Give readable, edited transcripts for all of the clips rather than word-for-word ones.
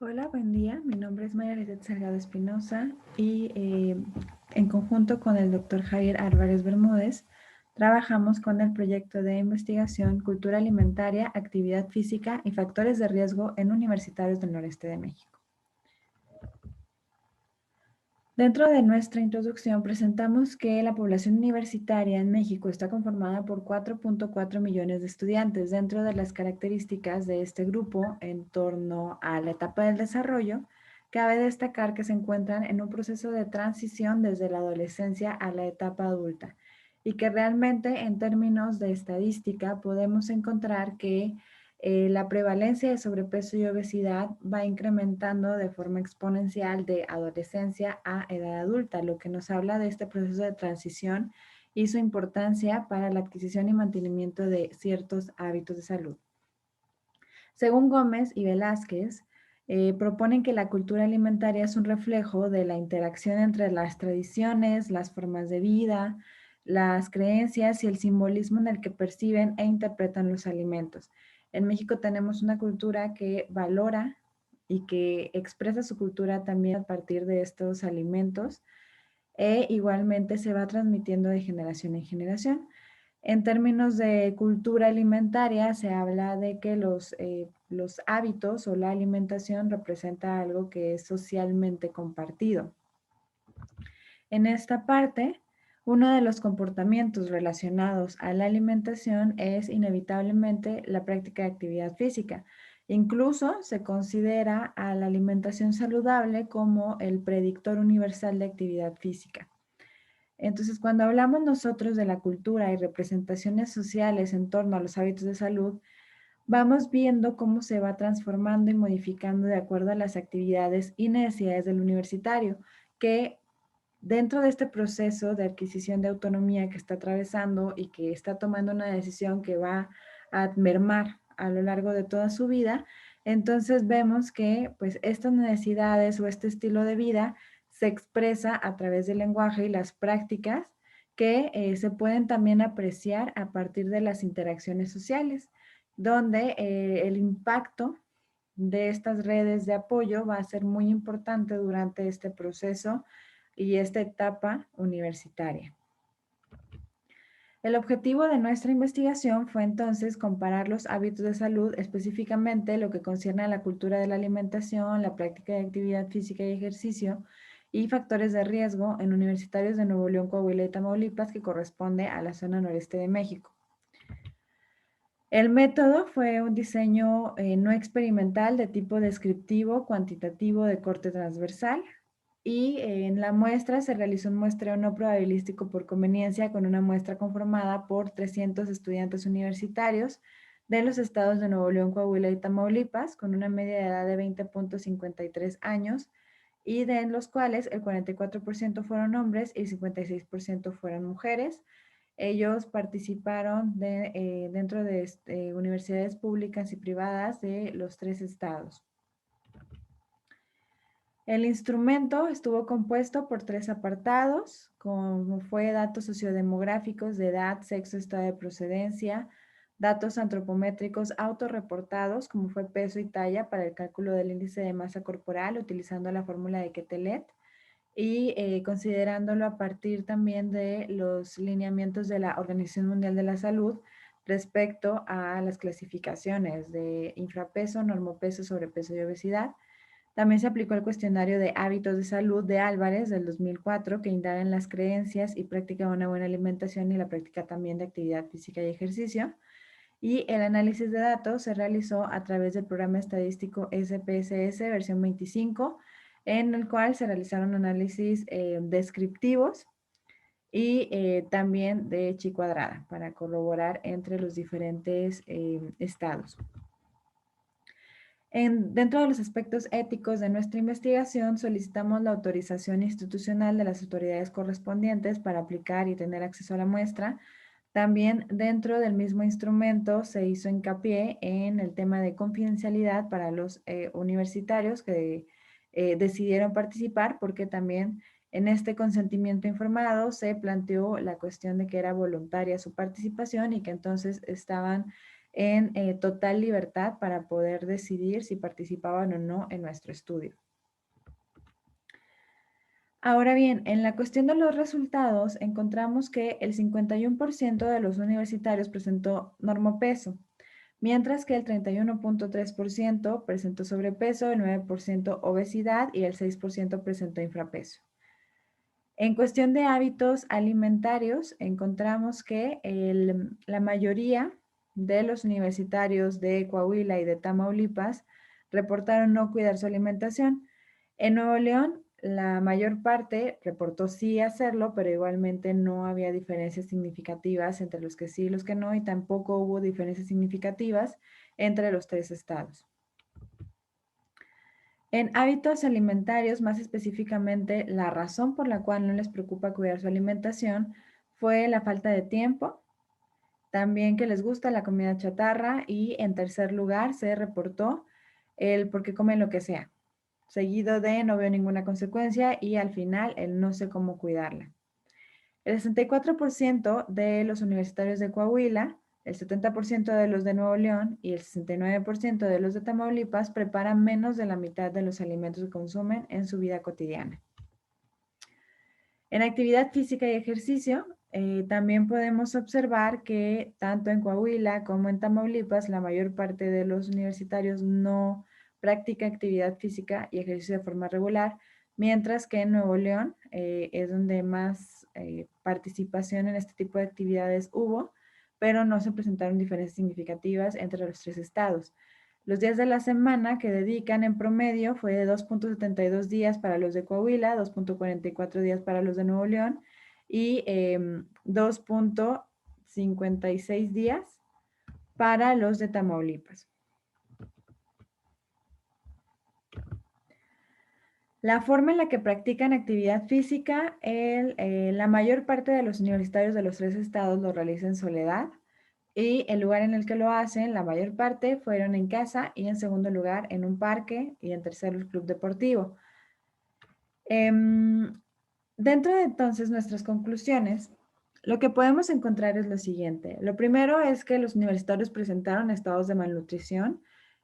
Hola, buen día. Mi nombre es María Lizeth Salgado Espinosa y en conjunto con el doctor Javier Álvarez Bermúdez trabajamos con el proyecto de investigación Cultura Alimentaria, Actividad Física y Factores de Riesgo en Universitarios del Noreste de México. Dentro de nuestra introducción presentamos que la población universitaria en México está conformada por 4.4 millones de estudiantes. Dentro de las características de este grupo en torno a la etapa del desarrollo, cabe destacar que se encuentran en un proceso de transición desde la adolescencia a la etapa adulta y que realmente en términos de estadística podemos encontrar que la prevalencia de sobrepeso y obesidad va incrementando de forma exponencial de adolescencia a edad adulta, lo que nos habla de este proceso de transición y su importancia para la adquisición y mantenimiento de ciertos hábitos de salud. Según Gómez y Velázquez, proponen que la cultura alimentaria es un reflejo de la interacción entre las tradiciones, las formas de vida, las creencias y el simbolismo en el que perciben e interpretan los alimentos. En México tenemos una cultura que valora y que expresa su cultura también a partir de estos alimentos e igualmente se va transmitiendo de generación en generación. En términos de cultura alimentaria, se habla de que los hábitos o la alimentación representa algo que es socialmente compartido. En esta parte, uno de los comportamientos relacionados a la alimentación es inevitablemente la práctica de actividad física. Incluso se considera a la alimentación saludable como el predictor universal de actividad física. Entonces, cuando hablamos nosotros de la cultura y representaciones sociales en torno a los hábitos de salud, vamos viendo cómo se va transformando y modificando de acuerdo a las actividades y necesidades del universitario, que dentro de este proceso de adquisición de autonomía que está atravesando y que está tomando una decisión que va a mermar a lo largo de toda su vida, entonces vemos que pues estas necesidades o este estilo de vida se expresa a través del lenguaje y las prácticas que se pueden también apreciar a partir de las interacciones sociales, donde el impacto de estas redes de apoyo va a ser muy importante durante este proceso y esta etapa universitaria. El objetivo de nuestra investigación fue entonces comparar los hábitos de salud, específicamente lo que concierne a la cultura de la alimentación, la práctica de actividad física y ejercicio y factores de riesgo en universitarios de Nuevo León, Coahuila y Tamaulipas, que corresponde a la zona noreste de México. El método fue un diseño no experimental de tipo descriptivo, cuantitativo de corte transversal, y en la muestra se realizó un muestreo no probabilístico por conveniencia con una muestra conformada por 300 estudiantes universitarios de los estados de Nuevo León, Coahuila y Tamaulipas, con una media de edad de 20.53 años, y de los cuales el 44% fueron hombres y el 56% fueron mujeres. Ellos participaron dentro de universidades públicas y privadas de los 3 estados. El instrumento estuvo compuesto por 3 apartados, como fue datos sociodemográficos de edad, sexo, estado de procedencia, datos antropométricos autorreportados, como fue peso y talla para el cálculo del índice de masa corporal utilizando la fórmula de Quetelet y considerándolo a partir también de los lineamientos de la Organización Mundial de la Salud respecto a las clasificaciones de infrapeso, normopeso, sobrepeso y obesidad. También se aplicó el cuestionario de hábitos de salud de Álvarez del 2004, que indaga en las creencias y práctica de una buena alimentación y la práctica también de actividad física y ejercicio. Y el análisis de datos se realizó a través del programa estadístico SPSS versión 25, en el cual se realizaron análisis descriptivos y también de chi cuadrada para corroborar entre los diferentes estados. Dentro de los aspectos éticos de nuestra investigación, solicitamos la autorización institucional de las autoridades correspondientes para aplicar y tener acceso a la muestra. También dentro del mismo instrumento se hizo hincapié en el tema de confidencialidad para los universitarios que decidieron participar, porque también en este consentimiento informado se planteó la cuestión de que era voluntaria su participación y que entonces estaban en total libertad para poder decidir si participaban o no en nuestro estudio. Ahora bien, en la cuestión de los resultados, encontramos que el 51% de los universitarios presentó normopeso, mientras que el 31.3% presentó sobrepeso, el 9% obesidad y el 6% presentó infrapeso. En cuestión de hábitos alimentarios, encontramos que la mayoría de los universitarios de Coahuila y de Tamaulipas reportaron no cuidar su alimentación. En Nuevo León, la mayor parte reportó sí hacerlo, pero igualmente no había diferencias significativas entre los que sí y los que no, y tampoco hubo diferencias significativas entre los 3 estados. En hábitos alimentarios, más específicamente, la razón por la cual no les preocupa cuidar su alimentación fue la falta de tiempo, también que les gusta la comida chatarra y en tercer lugar se reportó el por qué comen lo que sea, seguido de no veo ninguna consecuencia y al final el no sé cómo cuidarla. El 64% de los universitarios de Coahuila, el 70% de los de Nuevo León y el 69% de los de Tamaulipas preparan menos de la mitad de los alimentos que consumen en su vida cotidiana. En actividad física y ejercicio, también podemos observar que tanto en Coahuila como en Tamaulipas, la mayor parte de los universitarios no practica actividad física y ejercicio de forma regular, mientras que en Nuevo León es donde más participación en este tipo de actividades hubo, pero no se presentaron diferencias significativas entre los 3 estados. Los días de la semana que dedican en promedio fue de 2.72 días para los de Coahuila, 2.44 días para los de Nuevo León y 2.56 días para los de Tamaulipas. La forma en la que practican actividad física, la mayor parte de los universitarios de los 3 estados lo realizan en soledad. Y el lugar en el que lo hacen, la mayor parte fueron en casa y en segundo lugar en un parque y en tercero el club deportivo. Dentro de entonces nuestras conclusiones, lo que podemos encontrar es lo siguiente. Lo primero es que los universitarios presentaron estados de malnutrición.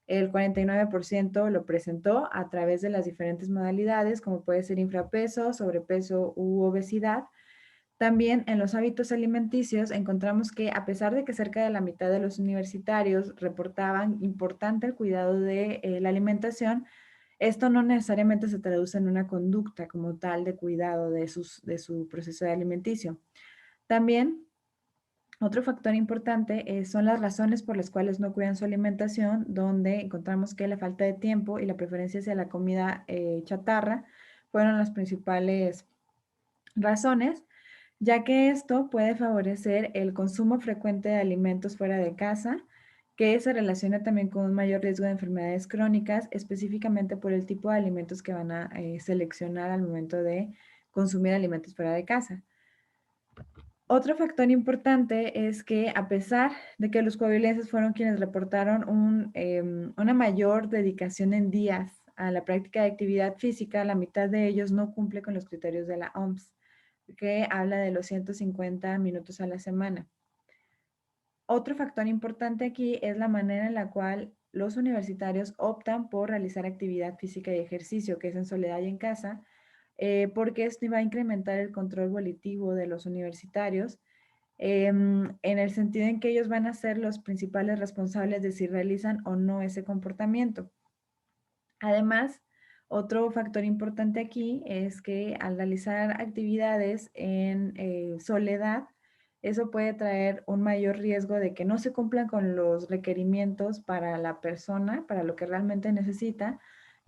El 49% lo presentó a través de las diferentes modalidades, como puede ser infrapeso, sobrepeso u obesidad. También en los hábitos alimenticios encontramos que a pesar de que cerca de la mitad de los universitarios reportaban importante el cuidado de la alimentación, esto no necesariamente se traduce en una conducta como tal de cuidado de su proceso de alimenticio. También otro factor importante son las razones por las cuales no cuidan su alimentación, donde encontramos que la falta de tiempo y la preferencia hacia la comida chatarra fueron las principales razones, ya que esto puede favorecer el consumo frecuente de alimentos fuera de casa, que se relaciona también con un mayor riesgo de enfermedades crónicas, específicamente por el tipo de alimentos que van a seleccionar al momento de consumir alimentos fuera de casa. Otro factor importante es que a pesar de que los coahuilenses fueron quienes reportaron una mayor dedicación en días a la práctica de actividad física, la mitad de ellos no cumple con los criterios de la OMS, que habla de los 150 minutos a la semana. Otro factor importante aquí es la manera en la cual los universitarios optan por realizar actividad física y ejercicio, que es en soledad y en casa, porque esto va a incrementar el control volitivo de los universitarios, en el sentido en que ellos van a ser los principales responsables de si realizan o no ese comportamiento. Además, otro factor importante aquí es que al realizar actividades en soledad, eso puede traer un mayor riesgo de que no se cumplan con los requerimientos para la persona, para lo que realmente necesita,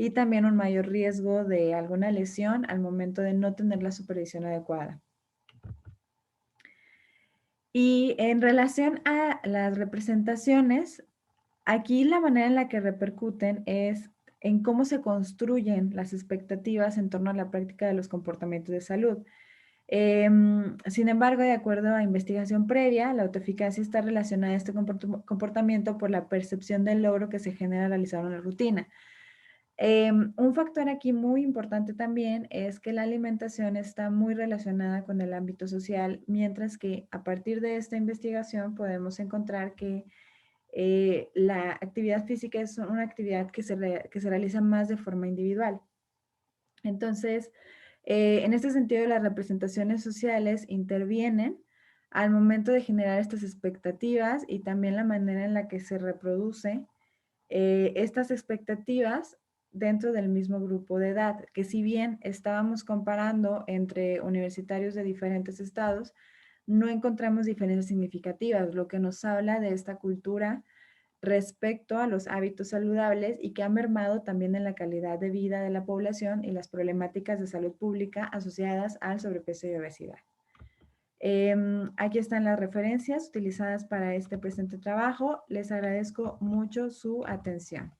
y también un mayor riesgo de alguna lesión al momento de no tener la supervisión adecuada. Y en relación a las representaciones, aquí la manera en la que repercuten es en cómo se construyen las expectativas en torno a la práctica de los comportamientos de salud. Sin embargo, de acuerdo a investigación previa, la autoeficacia está relacionada a este comportamiento por la percepción del logro que se genera al realizar una rutina. Un factor aquí muy importante también es que la alimentación está muy relacionada con el ámbito social, mientras que a partir de esta investigación podemos encontrar que la actividad física es una actividad que que se realiza más de forma individual. Entonces, en este sentido, las representaciones sociales intervienen al momento de generar estas expectativas y también la manera en la que se reproduce estas expectativas dentro del mismo grupo de edad, que si bien estábamos comparando entre universitarios de diferentes estados, no encontramos diferencias significativas, lo que nos habla de esta cultura respecto a los hábitos saludables y que ha mermado también en la calidad de vida de la población y las problemáticas de salud pública asociadas al sobrepeso y obesidad. Aquí están las referencias utilizadas para este presente trabajo. Les agradezco mucho su atención.